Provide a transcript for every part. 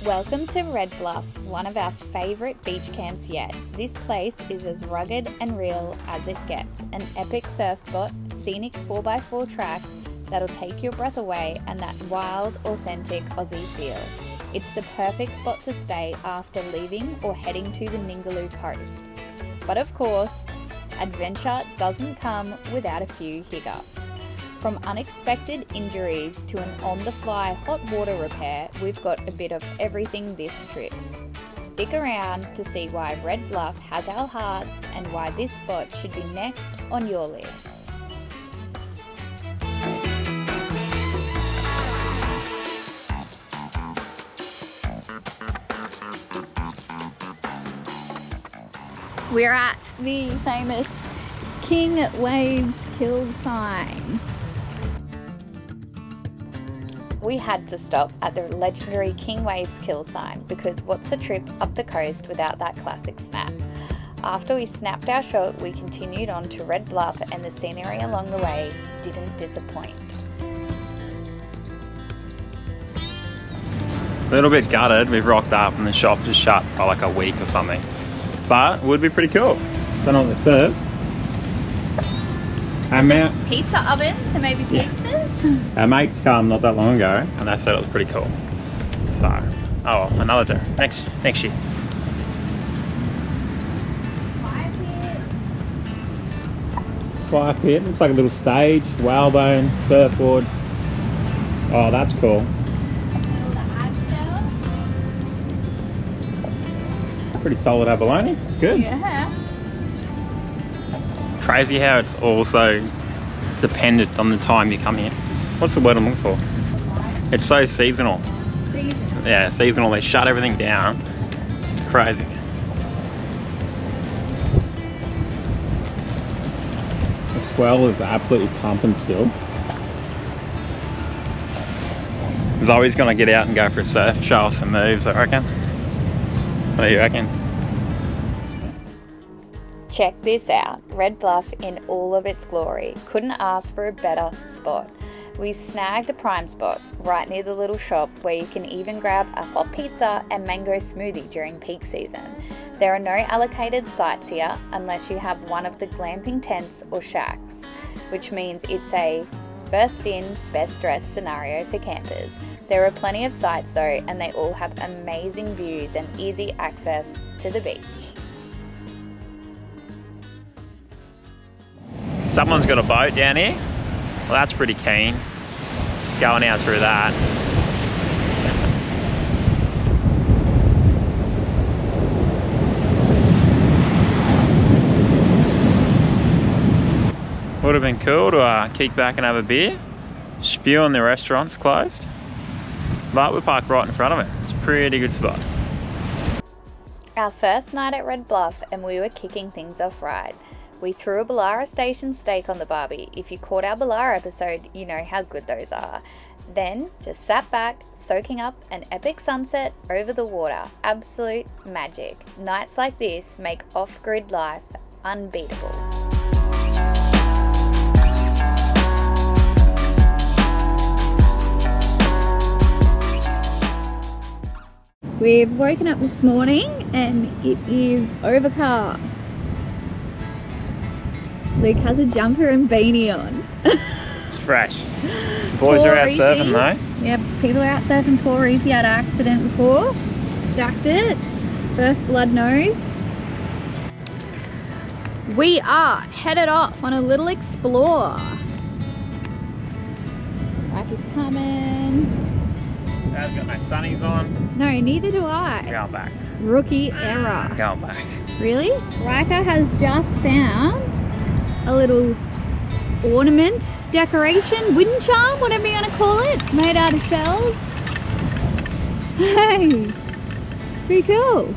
Welcome to Red Bluff, one of our favourite beach camps yet. This place is as rugged and real as it gets. An epic surf spot, scenic 4x4 tracks that'll take your breath away, and that wild, authentic Aussie feel. It's the perfect spot to stay after leaving or heading to the Gnarloo coast. But of course, adventure doesn't come without a few hiccups. From unexpected injuries to an on-the-fly hot water repair, we've got a bit of everything this trip. Stick around to see why Red Bluff has our hearts and why this spot should be next on your list. We're at the famous King Waves kill sign. We had to stop at the legendary King Waves kill sign because what's a trip up the coast without that classic snap? After we snapped our shot, we continued on to Red Bluff, and the scenery along the way didn't disappoint. A little bit gutted, we've rocked up and the shop just shut for like a week or something. But it would be pretty cool. Don't know what they serve. Pizza ovens and maybe pizzas? Our mates come not that long ago and they said it was pretty cool. So, oh, another day. Next year. Fire pit, looks like a little stage, whalebones, surfboards. Oh, that's cool. Pretty solid abalone, it's good. Yeah. Crazy how it's also dependent on the time you come here. What's the word I'm looking for? It's so seasonal. Seasonal. Yeah, seasonal. They shut everything down. Crazy. The swell is absolutely pumping still. Zoe's gonna get out and go for a surf, show us some moves, I reckon. What do you reckon? Check this out, Red Bluff in all of its glory. Couldn't ask for a better spot. We snagged a prime spot right near the little shop where you can even grab a hot pizza and mango smoothie during peak season. There are no allocated sites here unless you have one of the glamping tents or shacks, which means it's a first in, best dressed scenario for campers. There are plenty of sites though, and they all have amazing views and easy access to the beach. Someone's got a boat down here. Well, that's pretty keen. Going out through that. Would have been cool to kick back and have a beer. Spew in the restaurant's closed. But we parked right in front of it. It's a pretty good spot. Our first night at Red Bluff, and we were kicking things off right. We threw a Bogged Station steak on the barbie. If you caught our Bogged episode, you know how good those are. Then just sat back, soaking up an epic sunset over the water. Absolute magic. Nights like this make off-grid life unbeatable. We've woken up this morning and it is overcast. Luke has a jumper and beanie on. It's fresh. Boys are out surfing though. Yep, people are out surfing. Poor Reefy had an accident before. Stacked it. First blood nose. We are headed off on a little explore. Life is coming. Dad's got no sunnies on. No, neither do I. Going back. Rookie error. Going back. Really? Riker has just found a little ornament, decoration, wooden charm, whatever you want to call it, made out of shells. Hey, pretty cool.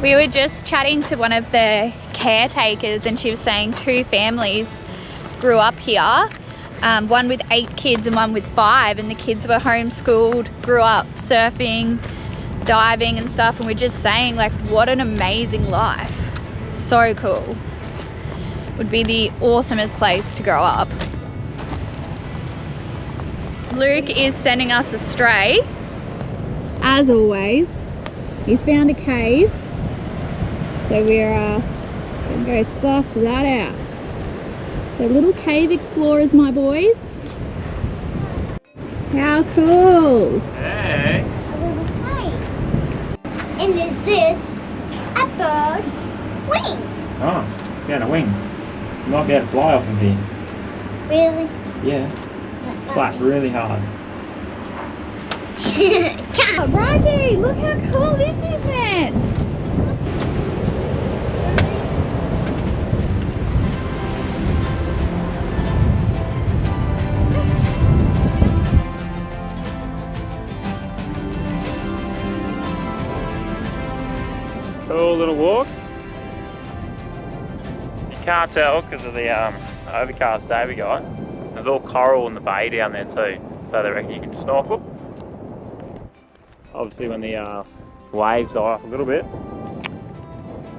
We were just chatting to one of the caretakers and she was saying 2 families grew up here, one with 8 kids and one with 5, and the kids were homeschooled, grew up surfing, diving and stuff, and we're just saying like what an amazing life. So cool. Would be the awesomest place to grow up. Luke is sending us astray. As always, he's found a cave. So we're gonna go suss that out. The little cave explorers, my boys. How cool! Hey! And is this a bird wing? Oh, found a wing. You might be able to fly off of here. Really? Yeah. Flap really hard. Oh, Rocky, look how cool this is, man! Cool little walk. You can't tell because of the overcast day we got. There's all coral in the bay down there too, so they reckon you can snorkel. Obviously when the waves die off a little bit.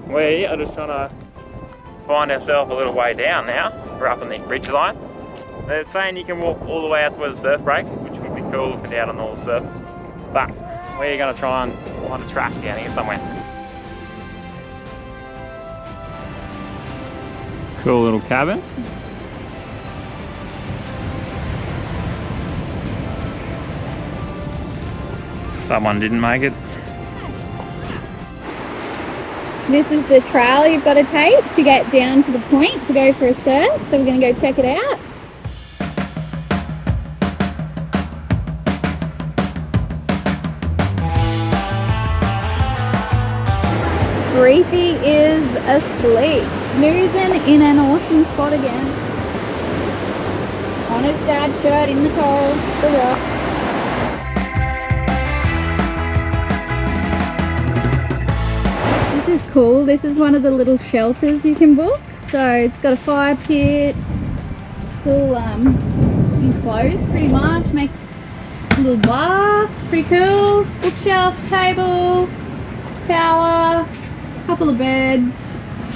We are just trying to find ourselves a little way down now. We're up on the ridge line. They're saying you can walk all the way out to where the surf breaks, which would be cool looking down on all the surface. But we're going to try and find a track down here somewhere. Cool little cabin. Someone didn't make it. This is the trail you've got to take to get down to the point to go for a surf. So we're going to go check it out. Reefy is asleep, snoozing in an awesome spot again. On his dad's shirt in the coral, the rocks. This is cool. This is one of the little shelters you can book. So it's got a fire pit. It's all enclosed pretty much. Make a little bar, pretty cool. Bookshelf, table, power. Couple of beds.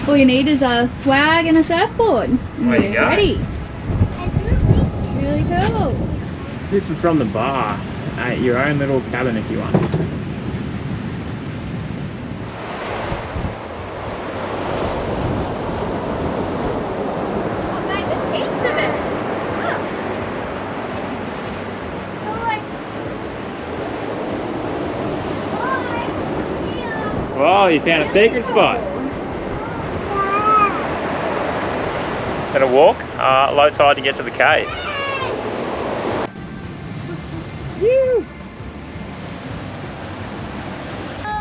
All you need is a swag and a surfboard. And Way to go. ready. Really cool. This is from the bar at your own little cabin if you want. Oh, mate, there's heaps of it. Wow, you found a secret spot. Gonna walk low tide to get to the cave. Woo!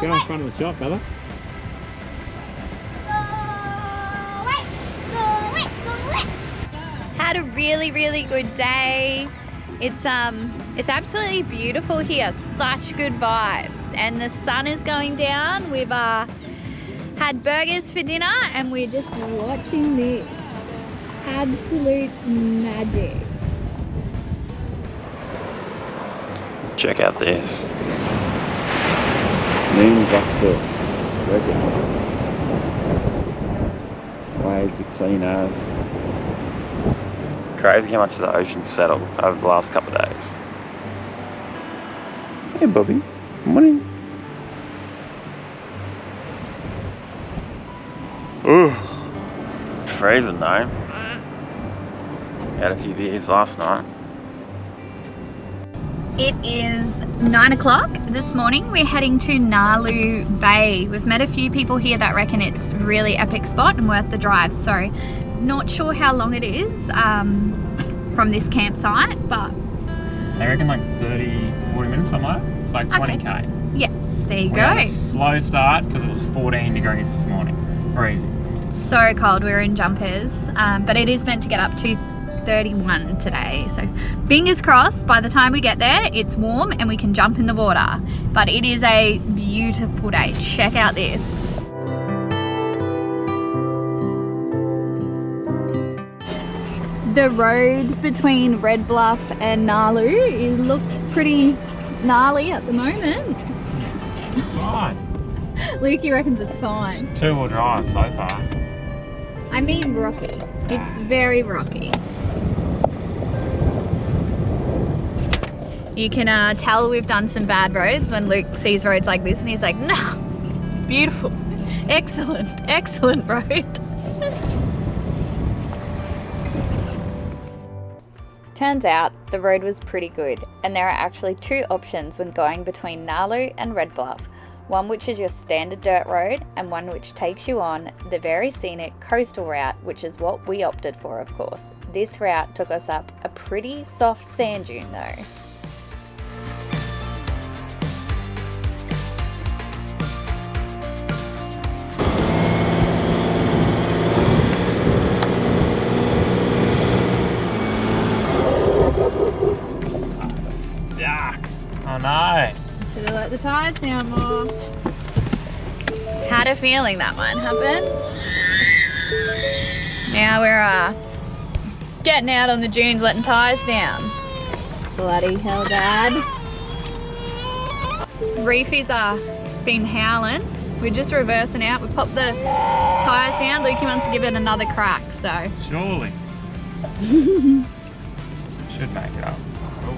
Get on front of the shop, fella. Had a really good day. It's absolutely beautiful here. Such good vibes, and the sun is going down. We've had burgers for dinner, and we're just watching this. Absolute magic. Check out this. Moon Vauxhall. It's working. Waves are clean as. Crazy how much the ocean's settled over the last couple of days. Hey Bobby, morning. Ooh, freezing though. Had a few beers last night. It is 9 o'clock this morning. We're heading to Gnarloo Bay. We've met a few people here that reckon it's a really epic spot and worth the drive. So not sure how long it is from this campsite, but I reckon like 30, 40 minutes, something like that. It's like 20k. yeah, there you We go. had a slow start because it was 14 degrees this morning. Freezing. So cold, we were in jumpers, but it is meant to get up to 31 today, so fingers crossed by the time we get there it's warm and we can jump in the water. But it is a beautiful day. Check out this. The road between Red Bluff and Gnarloo, it looks pretty gnarly at the moment. Fine. Lukey reckons it's fine. It's 2-wheel drive so far. I mean rocky. It's very rocky. You can tell we've done some bad roads when Luke sees roads like this and he's like, nah, beautiful, excellent, excellent road. Turns out the road was pretty good, and there are actually two options when going between Gnarloo and Red Bluff. One which is your standard dirt road, and one which takes you on the very scenic coastal route, which is what we opted for, of course. This route took us up a pretty soft sand dune though. Oh no. Should have let the tyres down more. Had a feeling that might happen. Now we're getting out on the dunes, letting tyres down. Bloody hell, Dad. Reefies are been howling. We're just reversing out. We popped the tyres down. Lukey wants to give it another crack, so. Surely. Should make it up. Oh.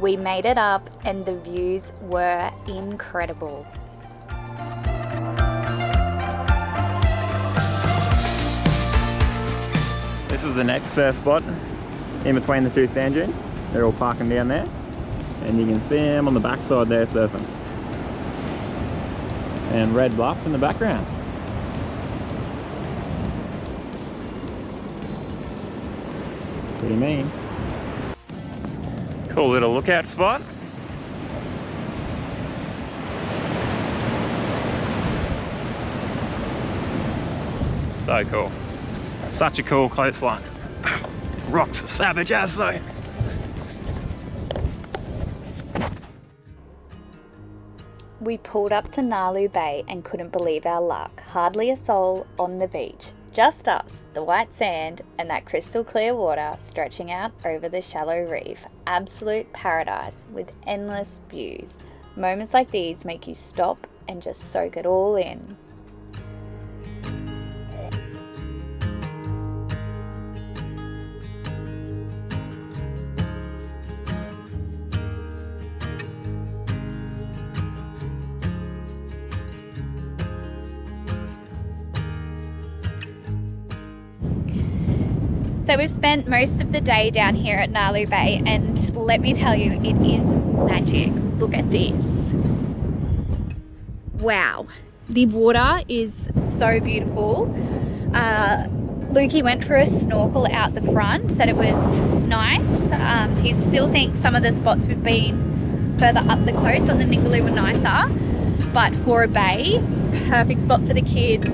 We made it up and the views were incredible. This was the next surf spot in between the two sand dunes. They're all parking down there, and you can see them on the backside there surfing. And Red Bluff in the background. Pretty mean. Cool little lookout spot. So cool. Such a cool coastline. Rocks are savage as though. We pulled up to Gnarloo Bay and couldn't believe our luck. Hardly a soul on the beach. Just us, the white sand, and that crystal clear water stretching out over the shallow reef. Absolute paradise with endless views. Moments like these make you stop and just soak it all in. So we've spent most of the day down here at Gnarloo Bay, and let me tell you, it is magic. Look at this. Wow, the water is so beautiful. Lukey went for a snorkel out the front, said it was nice. He still thinks some of the spots we've been further up the coast on the Ningaloo were nicer, but for a bay, perfect spot for the kids.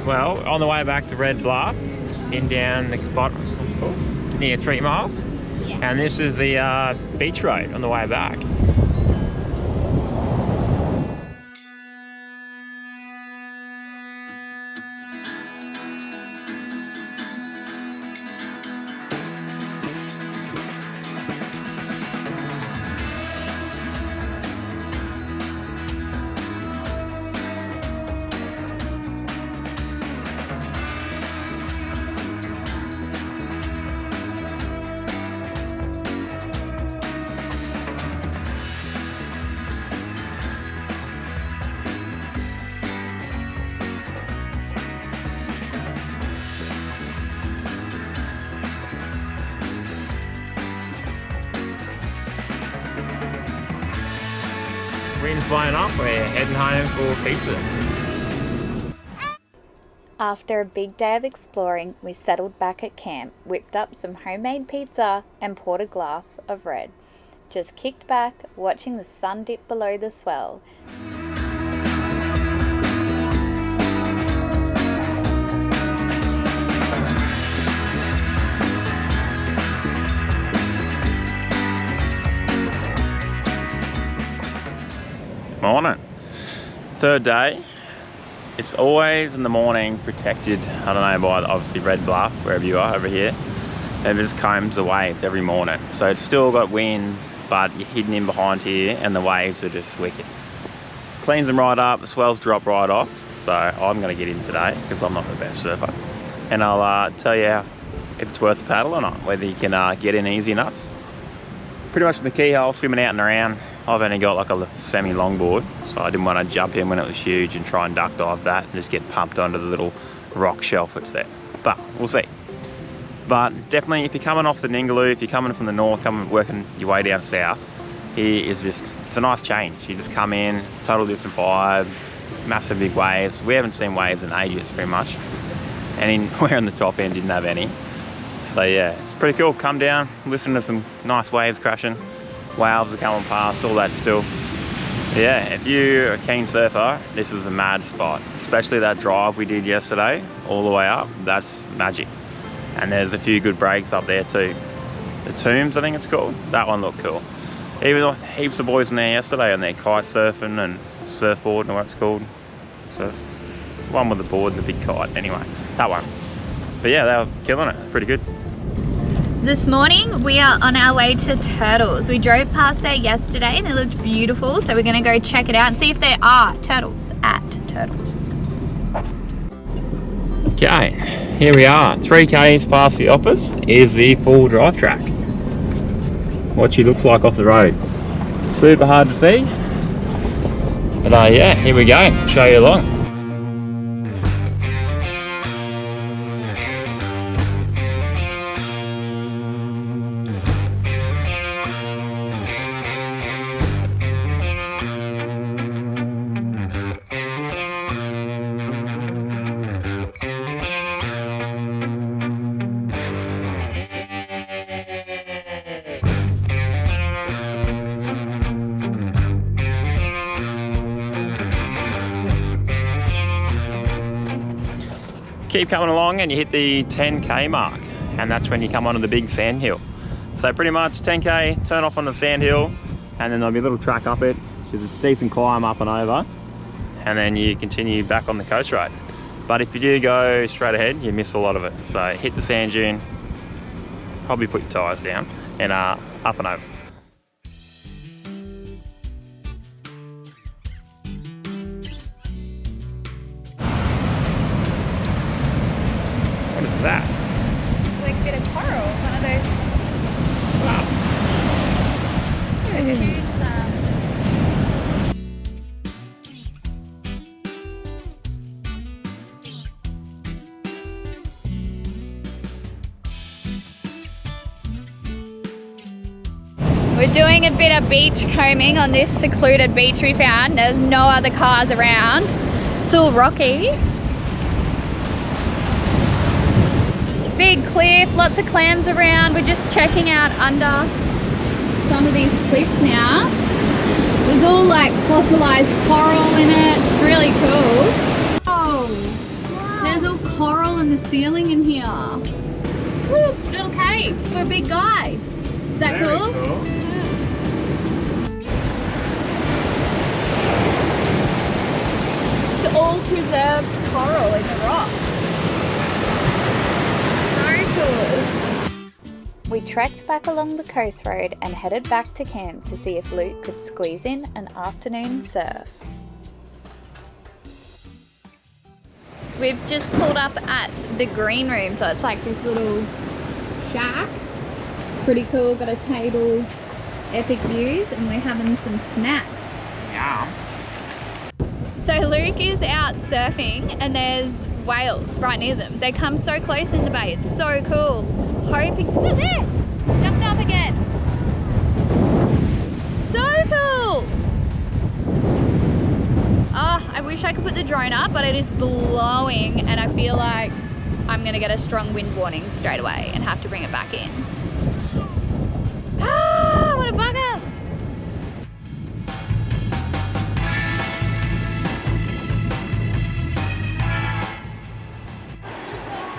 Well, on the way back to Red Bluff, in down the spot, what's it called? Near 3 miles. Yeah. And this is the beach road on the way back. sun's blowing up, we're heading home for pizza. After a big day of exploring, we settled back at camp, whipped up some homemade pizza and poured a glass of red. Just kicked back, watching the sun dip below the swell. Morning. Third day. It's always in the morning, protected, I don't know, by obviously Red Bluff, wherever you are over here. It just combs the waves every morning. So it's still got wind, but you're hidden in behind here and the waves are just wicked. Cleans them right up, the swells drop right off. So I'm gonna get in today because I'm not the best surfer. And I'll tell you if it's worth the paddle or not, whether you can get in easy enough. Pretty much in the keyhole, swimming out and around. I've only got like a semi-longboard, so I didn't want to jump in when it was huge and try and duck dive that and just get pumped onto the little rock shelf that's there. But we'll see. But definitely, if you're coming off the Gnarloo, if you're coming from the north, working your way down south, here is just, it's a nice change. You just come in, it's a total different vibe, massive big waves. We haven't seen waves in ages, very much. And we're on the top end, didn't have any. So yeah, it's pretty cool. Come down, listen to some nice waves crashing. Waves are coming past, all that still. Yeah, if you're a keen surfer, this is a mad spot. Especially that drive we did yesterday, all the way up, that's magic. And there's a few good breaks up there too. The Tombs, I think it's called. That one looked cool. Even heaps of boys in there yesterday on their kite surfing and surfboard and what it's called. So one with the board and the big kite, anyway, that one. But yeah, they were killing it, pretty good. This morning we are on our way to Turtles. We drove past there yesterday and it looked beautiful, so we're gonna go check it out and see if there are turtles at Turtles. Okay, here we are. 3 k's past the office is the full drive track. What she looks like off the road. Super hard to see. But yeah, here we go. Show you along. Keep coming along and you hit the 10k mark, and that's when you come onto the big sand hill. So pretty much 10k, turn off on the sand hill, and then there'll be a little track up it, which is a decent climb up and over, and then you continue back on the coast road. But if you do go straight ahead, you miss a lot of it. So hit the sand dune, probably put your tyres down, and up and over. What is that? Like a bit of coral, one of those. Wow. Those huge. We're doing a bit of beach combing on this secluded beach we found. There's no other cars around. It's all rocky. Big cliff, lots of clams around. We're just checking out under some of these cliffs now. There's all like fossilized coral in it. It's really cool. Oh, wow. There's all coral in the ceiling in here. Woo, little cave for a big guy. Is that Very cool? Cool. It's all preserved coral in the rock. We trekked back along the coast road and headed back to camp to see if Luke could squeeze in an afternoon surf. We've just pulled up at the green room, so it's like this little shack. Pretty cool, got a table, epic views, and we're having some snacks. Yeah. So Luke is out surfing and there's whales right near them. They come so close in the bay, it's so cool. Hoping, look there, jumped up again. So cool. wish I could put the drone up, but it is blowing and I feel like I'm gonna get a strong wind warning straight away and have to bring it back in. Ah, what a bugger!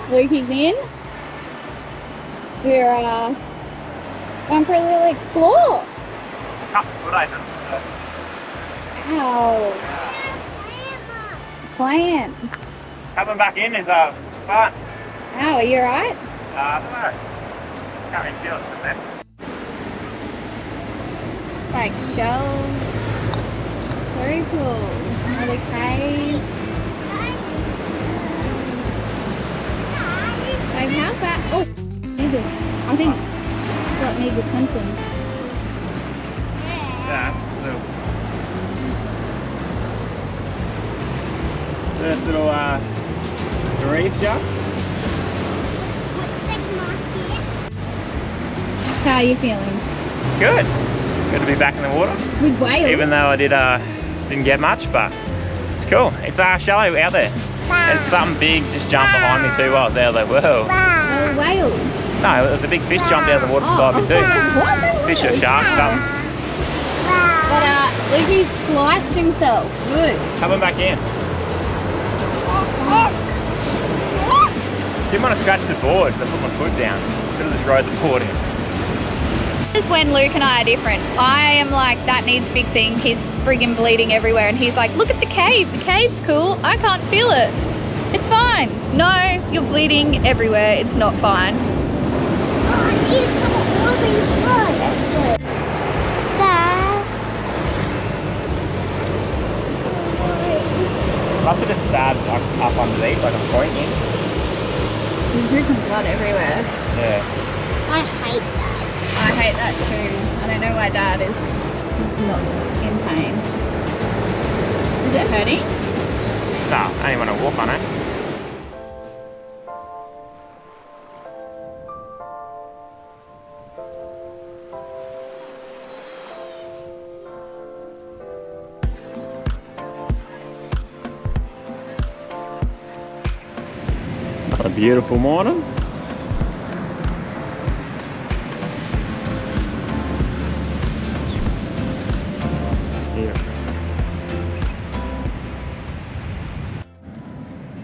Lukey's in. We're going for a little explore. Ow. Plant. Coming back in is fun. Ow, are you alright? I don't know. Can't even feel it from there. It's like shells. So cool. Another cave. Like how far? Oh, I think what needs attention. Yeah, first little reef jump. How are you feeling? Good. Good to be back in the water. With whales? Even though I didn't get much, but it's cool. It's shallow out there. There's something big just jumped behind me too while I was there. I was like, whoa. Oh, whales? No, there was a big fish jumped out of the water beside me too. What? Fish or shark, something. But Lukey sliced himself. Good. Coming back in. Didn't want to scratch the board, so I put my foot down. Could have just rode the board in. This is when Luke and I are different. I am like, that needs fixing. He's friggin' bleeding everywhere. And he's like, look at the cave. The cave's cool. I can't feel it. It's fine. No, you're bleeding everywhere. It's not fine. Oh, I need to put all these blood. That's good. Dad. Must have just stabbed up underneath, like a point in. You're drinking blood everywhere. Yeah. I hate that. I hate that too. I don't know why Dad is not in pain. Is it hurting? No, I only want to walk on it. A beautiful morning.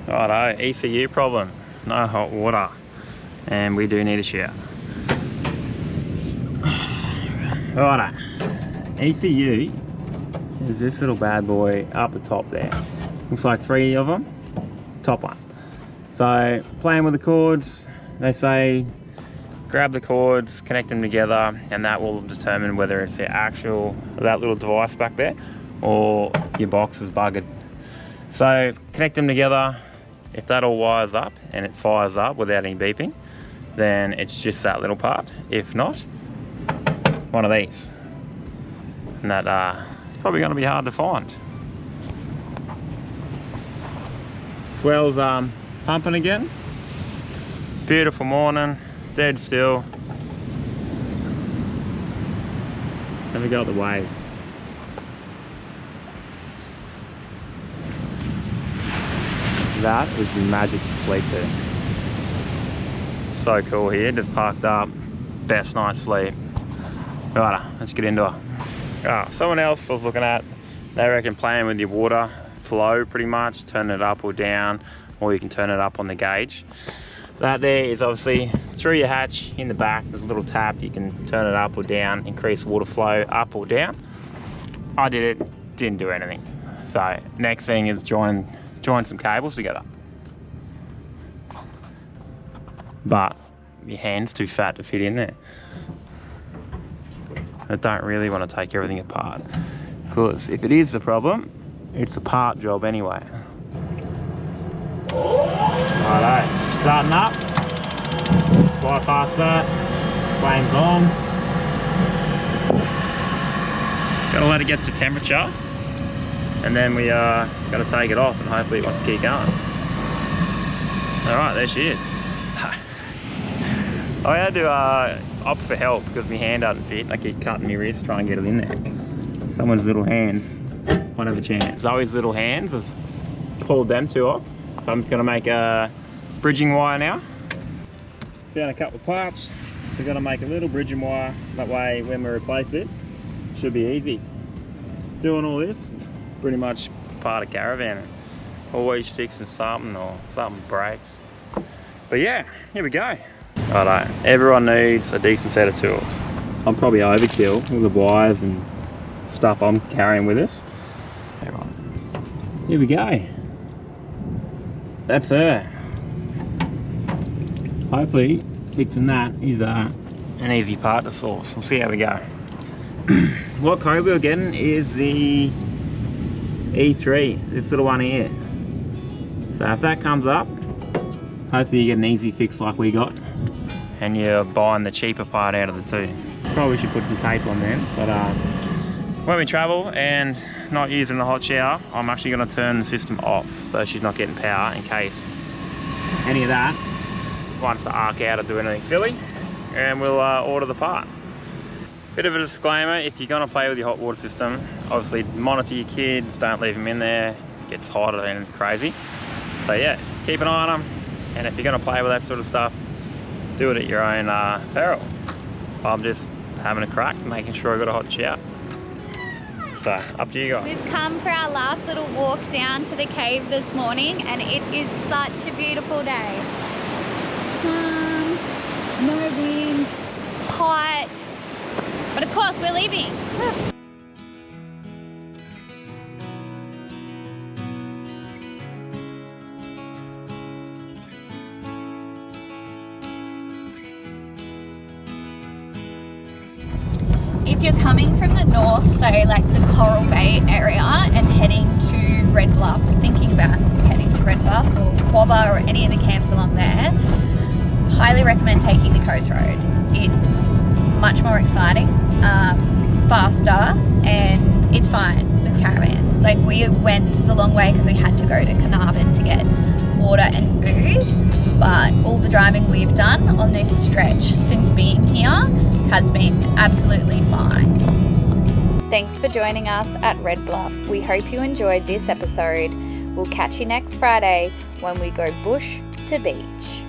Righto, ECU problem, no hot water, and we do need a shower. Righto, ECU is this little bad boy up the top there. Looks like 3 of them, top one. So playing with the cords, they say grab the cords, connect them together, and that will determine whether it's the actual, that little device back there, or your box is bugged. So connect them together. If that all wires up and it fires up without any beeping, then it's just that little part. If not, one of these. And that probably going to be hard to find. Swell's pumping again. Beautiful morning, dead still. Have we got the waves? That was the magic fleet there. So cool here, just parked up, best night's sleep. Right, let's get into it. Someone else I was looking at, they reckon playing with your water flow pretty much, turn it up or down, or you can turn it up on the gauge. That there is obviously through your hatch in the back, there's a little tap, you can turn it up or down, increase water flow up or down. I did it, didn't do anything. So next thing is join some cables together. But your hand's too fat to fit in there. I don't really want to take everything apart, because if it is the problem, it's a part job anyway. Righto, starting up, bypass that, flames on. Gotta let it get to temperature, and then we gotta take it off, and hopefully it wants to keep going. Alright, there she is. I had to opt for help because my hand doesn't fit. I keep cutting my wrist trying to get it in there. someone's little hands won't have a chance. Zoe's little hands has pulled them two off. So I'm just gonna make a bridging wire now. Found a couple of parts. So we're gonna make a little bridging wire. That way when we replace it, should be easy. Doing all this, it's pretty much part of caravan. Always fixing something or something breaks. But yeah, here we go. Righto, everyone needs a decent set of tools. I'm probably overkill with the wires and stuff I'm carrying with us. Right. Here we go. That's her. Hopefully fixing that is an easy part to source. We'll see how we go. What code we're getting is the E3, this little one here. So if that comes up, hopefully you get an easy fix like we got, and you're buying the cheaper part out of the two. Probably should put some tape on them, but when we travel and not using the hot shower, I'm actually going to turn the system off so she's not getting power in case any of that wants to arc out or do anything silly, and we'll order the part. Bit of a disclaimer, if you're going to play with your hot water system, obviously monitor your kids, don't leave them in there, it gets hotter than crazy. So yeah, keep an eye on them, and if you're going to play with that sort of stuff, do it at your own peril. I'm just having a crack, making sure I got a hot shower. So, up to you guys. We've come for our last little walk down to the cave this morning, and it is such a beautiful day. No wind, hot, but of course we're leaving. If you're coming from the north, say like the Gnarloo Bay area, and heading to Red Bluff, thinking about heading to Red Bluff or Quobba or any of the camps along there, highly recommend taking the coast road. It's much more exciting, faster, and it's fine with caravans. Like we went the long way because we had to go to Carnarvon to get water and food, but all the driving we've done on this stretch since being here has been absolutely fine. Thanks for joining us at Red Bluff. We hope you enjoyed this episode. We'll catch you next Friday when we go bush to beach.